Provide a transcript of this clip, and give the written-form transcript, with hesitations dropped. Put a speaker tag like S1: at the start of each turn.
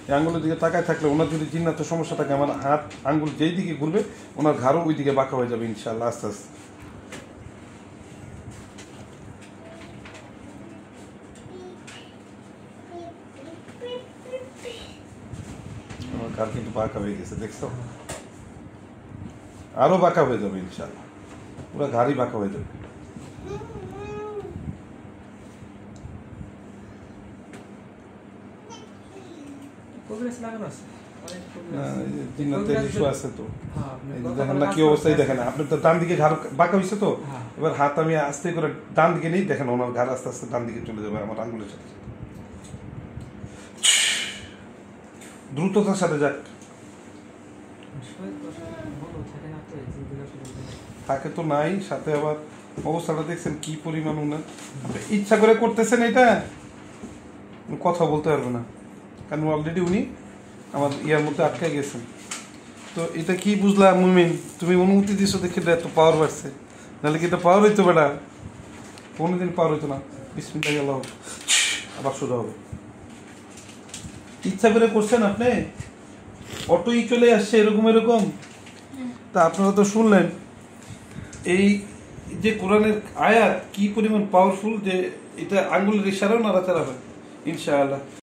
S1: এই আঙ্গুলের দিকে তাকায় থাকলে ওনার যদি জিন্নাতের সমস্যা থাকে আমার হাত আঙ্গুল যেই দিকে ঘুরবে ওনার ঘাড়ও ওই দিকে বাঁকা হয়ে যাবে ইনশাআল্লাহ আস্তে আস্তে। আমার ঘাড় কিন্তু বাঁকা হয়ে গেছে দেখছো, আরো বাঁকা হয়ে যাবে ইনশাআল্লাহ, পুরো ঘাড়ই বাঁকা হয়ে যাবে। কি অবস্থায় দেখেন আপনার তো ডান দিকে ঘাড় বাঁকা হয়েছে তো, এবার হাত আমি আস্তে করে ডান দিকে নেই, দেখেন ওনার ঘাড় আস্তে আস্তে ডান দিকে চলে যাবে আমার আঙ্গুলের সাথে, দ্রুততার সাথে যাক। থাকে তো নাই, সাথে আবার অবস্থাটা দেখছেন কি পরিমাণ উনার, আপনি ইচ্ছা করে করতেছেন এটা, কথা বলতে পারবে না কারণ অলরেডি উনি আমার ইয়ার মধ্যে আটকে গেছেন। তো এটা কি বুঝলাম মুমিন, তুমি অনুমতি দিছো দেখে এত পাওয়ার বাড়ছে, নাহলে কি এটা পাওয়ার হইতো বেটা, কোনোদিন পাওয়ার হইতো না। বিসমিল্লাহ আল্লাহ, আবার শুরু হবে। ইচ্ছা করে করছেন আপনি, অটোই চলে আসছে এরকম এরকম। তা আপনারা তো শুনলেন এই যে কোরআনের আয়াত কি পরিমাণ পাওয়ারফুল, যে এটা আঙ্গুলের ইশারাও নাড়াচাড়া হয় ইনশাআল্লাহ।